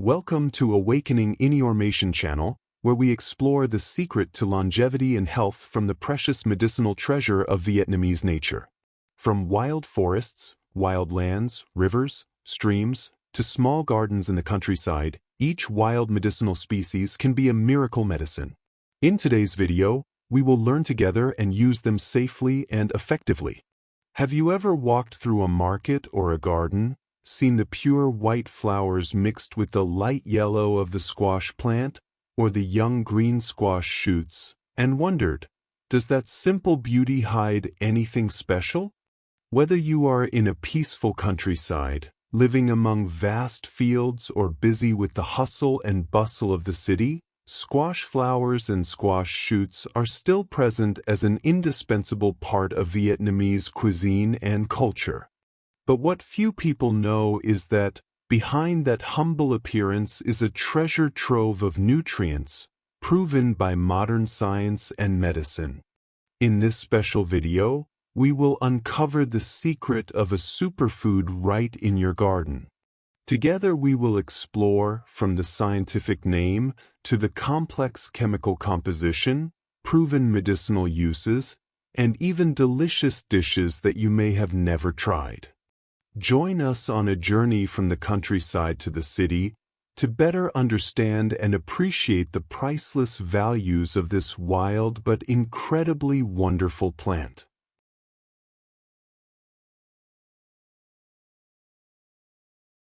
Welcome to Awakening Information channel, where we explore the secret to longevity and health from the precious medicinal treasure of Vietnamese nature. From wild forests, wild lands, rivers, streams, to small gardens in the countryside, each wild medicinal species can be a miracle medicine. In today's video, we will learn together and use them safely and effectively. Have you ever walked through a market or a garden, seen the pure white flowers mixed with the light yellow of the squash plant or the young green squash shoots, and wondered, does that simple beauty hide anything special? Whether you are in a peaceful countryside, living among vast fields, or busy with the hustle and bustle of the city, squash flowers and squash shoots are still present as an indispensable part of Vietnamese cuisine and culture. But what few people know is that behind that humble appearance is a treasure trove of nutrients, proven by modern science and medicine. In this special video, we will uncover the secret of a superfood right in your garden. Together we will explore from the scientific name to the complex chemical composition, proven medicinal uses, and even delicious dishes that you may have never tried. Join us on a journey from the countryside to the city to better understand and appreciate the priceless values of this wild but incredibly wonderful plant.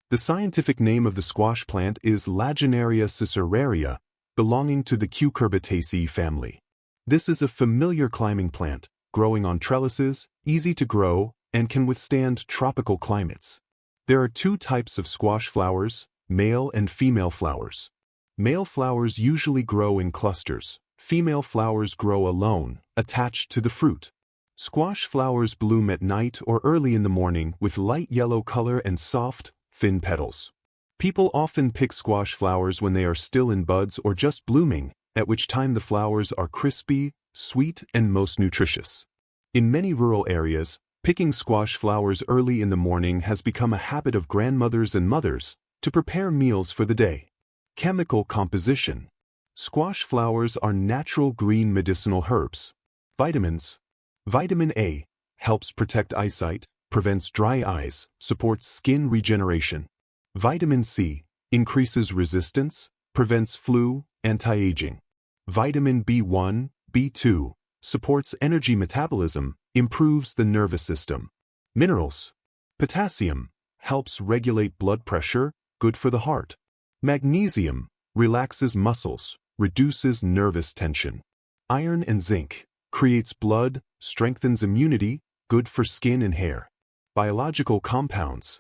The scientific name of the squash plant is Lagenaria Siceraria, belonging to the Cucurbitaceae family. This is a familiar climbing plant, growing on trellises, easy to grow, and can withstand tropical climates. There are two types of squash flowers, male and female flowers. Male flowers usually grow in clusters. Female flowers grow alone, attached to the fruit. Squash flowers bloom at night or early in the morning with light yellow color and soft, thin petals. People often pick squash flowers when they are still in buds or just blooming, at which time the flowers are crispy, sweet, and most nutritious. In many rural areas, picking squash flowers early in the morning has become a habit of grandmothers and mothers to prepare meals for the day. Chemical composition. Squash flowers are natural green medicinal herbs. Vitamins. Vitamin A helps protect eyesight, prevents dry eyes, supports skin regeneration. Vitamin C increases resistance, prevents flu, anti-aging. Vitamin B1, B2 supports energy metabolism, improves the nervous system. Minerals. Potassium helps regulate blood pressure, good for the heart. Magnesium relaxes muscles, reduces nervous tension. Iron and zinc creates blood, strengthens immunity, good for skin and hair. Biological compounds.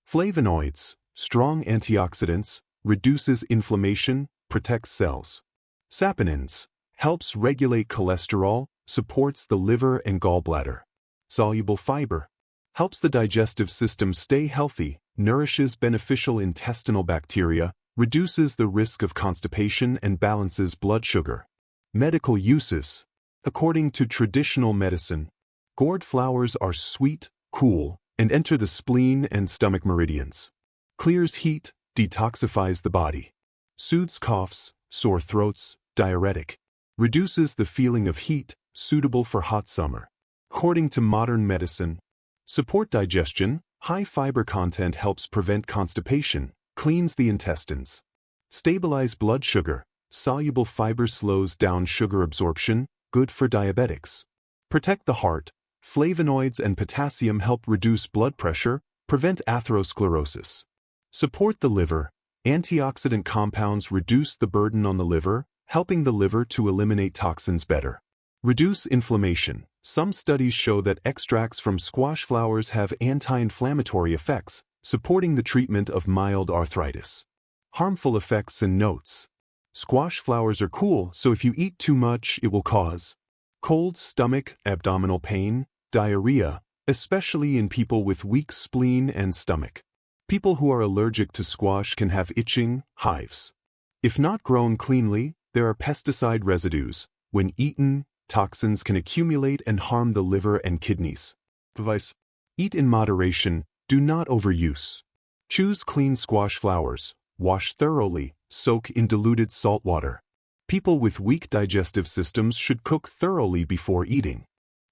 Flavonoids, strong antioxidants, reduces inflammation, protects cells. Saponins helps regulate cholesterol, supports the liver and gallbladder. Soluble fiber helps the digestive system stay healthy, nourishes beneficial intestinal bacteria, reduces the risk of constipation and balances blood sugar. Medical uses. According to traditional medicine, gourd flowers are sweet, cool, and enter the spleen and stomach meridians. Clears heat, detoxifies the body. Soothes coughs, sore throats, diuretic. Reduces the feeling of heat, suitable for hot summer. According to modern medicine, support digestion, high fiber content helps prevent constipation, cleans the intestines. Stabilize blood sugar, soluble fiber slows down sugar absorption, good for diabetics. Protect the heart, flavonoids and potassium help reduce blood pressure, prevent atherosclerosis. Support the liver, antioxidant compounds reduce the burden on the liver, helping the liver to eliminate toxins better. Reduce inflammation. Some studies show that extracts from squash flowers have anti-inflammatory effects, supporting the treatment of mild arthritis. Harmful effects and notes. Squash flowers are cool, so if you eat too much, it will cause cold stomach, abdominal pain, diarrhea, especially in people with weak spleen and stomach. People who are allergic to squash can have itching, hives. If not grown cleanly, there are pesticide residues. When eaten, toxins can accumulate and harm the liver and kidneys. Advice: eat in moderation, do not overuse. Choose clean squash flowers, Wash thoroughly, soak in diluted salt water. People with weak digestive systems should cook thoroughly before eating.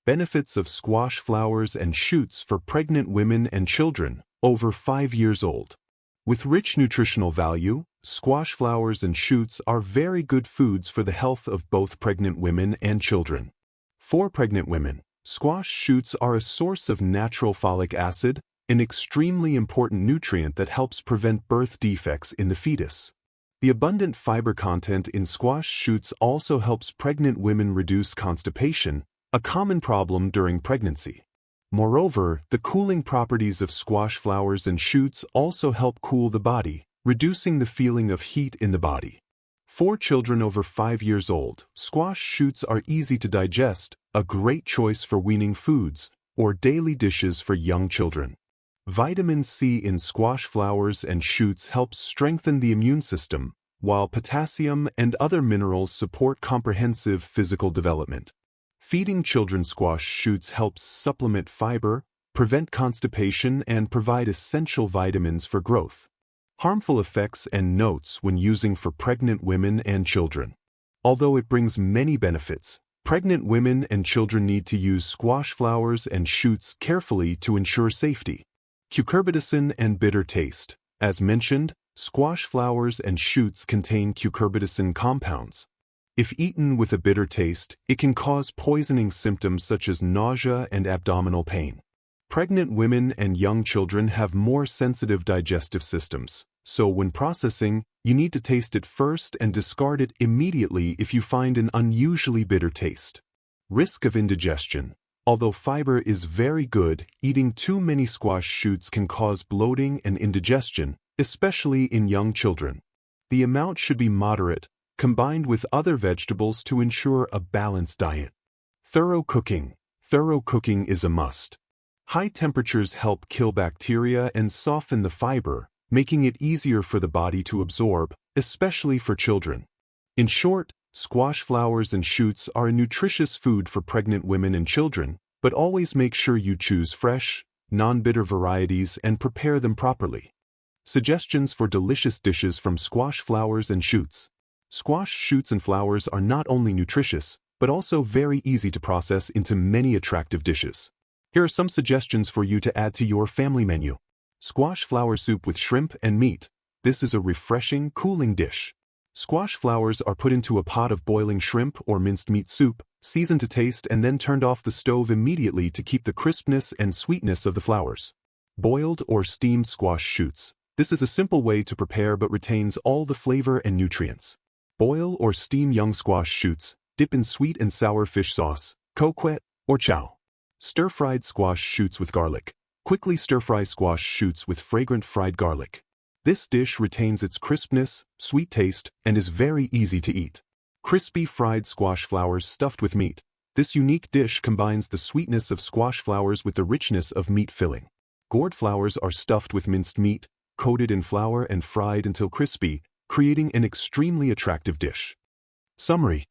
Benefits of squash flowers and shoots for pregnant women and children over 5 years old. With rich nutritional value, squash flowers and shoots are very good foods for the health of both pregnant women and children. For pregnant women, squash shoots are a source of natural folic acid, an extremely important nutrient that helps prevent birth defects in the fetus. The abundant fiber content in squash shoots also helps pregnant women reduce constipation, a common problem during pregnancy. Moreover, the cooling properties of squash flowers and shoots also help cool the body, reducing the feeling of heat in the body. For children over 5 years old, squash shoots are easy to digest, a great choice for weaning foods, or daily dishes for young children. Vitamin C in squash flowers and shoots helps strengthen the immune system, while potassium and other minerals support comprehensive physical development. Feeding children squash shoots helps supplement fiber, prevent constipation, and provide essential vitamins for growth. Harmful effects and notes when using for pregnant women and children. Although it brings many benefits, pregnant women and children need to use squash flowers and shoots carefully to ensure safety. Cucurbitacin and bitter taste. As mentioned, squash flowers and shoots contain cucurbitacin compounds. If eaten with a bitter taste, it can cause poisoning symptoms such as nausea and abdominal pain. Pregnant women and young children have more sensitive digestive systems, so when processing, you need to taste it first and discard it immediately if you find an unusually bitter taste. Risk of indigestion. Although fiber is very good, eating too many squash shoots can cause bloating and indigestion, especially in young children. The amount should be moderate, combined with other vegetables to ensure a balanced diet. Thorough cooking. Thorough cooking is a must. High temperatures help kill bacteria and soften the fiber, making it easier for the body to absorb, especially for children. In short, squash flowers and shoots are a nutritious food for pregnant women and children, but always make sure you choose fresh, non-bitter varieties and prepare them properly. Suggestions for delicious dishes from squash flowers and shoots. Squash shoots and flowers are not only nutritious, but also very easy to process into many attractive dishes. Here are some suggestions for you to add to your family menu. Squash flower soup with shrimp and meat. This is a refreshing, cooling dish. Squash flowers are put into a pot of boiling shrimp or minced meat soup, seasoned to taste and then turned off the stove immediately to keep the crispness and sweetness of the flowers. Boiled or steamed squash shoots. This is a simple way to prepare but retains all the flavor and nutrients. Boil or steam young squash shoots, dip in sweet and sour fish sauce, coquette, or chow. Stir-fried squash shoots with garlic. Quickly stir-fry squash shoots with fragrant fried garlic. This dish retains its crispness, sweet taste, and is very easy to eat. Crispy fried squash flowers stuffed with meat. This unique dish combines the sweetness of squash flowers with the richness of meat filling. Gourd flowers are stuffed with minced meat, coated in flour and fried until crispy, creating an extremely attractive dish. Summary.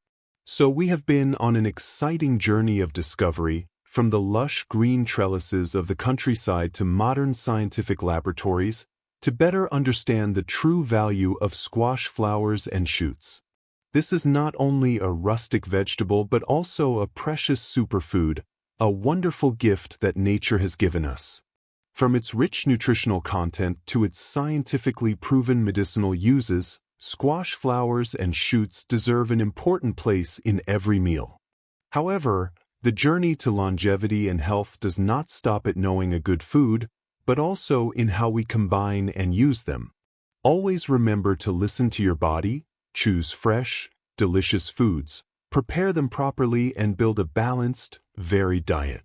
So we have been on an exciting journey of discovery, from the lush green trellises of the countryside to modern scientific laboratories, to better understand the true value of squash flowers and shoots. This is not only a rustic vegetable but also a precious superfood, a wonderful gift that nature has given us. From its rich nutritional content to its scientifically proven medicinal uses, squash flowers and shoots deserve an important place in every meal. However, the journey to longevity and health does not stop at knowing a good food, but also in how we combine and use them. Always remember to listen to your body, choose fresh, delicious foods, prepare them properly, and build a balanced, varied diet.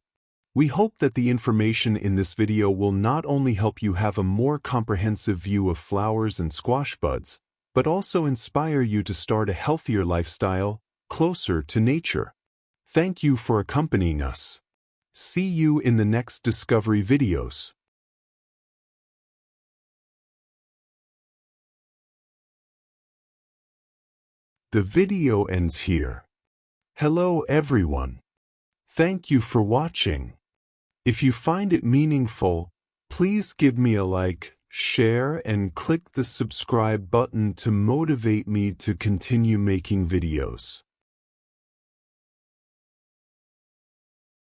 We hope that the information in this video will not only help you have a more comprehensive view of flowers and squash buds, but also inspire you to start a healthier lifestyle, closer to nature. Thank you for accompanying us. See you in the next Discovery videos. The video ends here. Hello everyone. Thank you for watching. If you find it meaningful, please give me a like, share, and click the subscribe button to motivate me to continue making videos.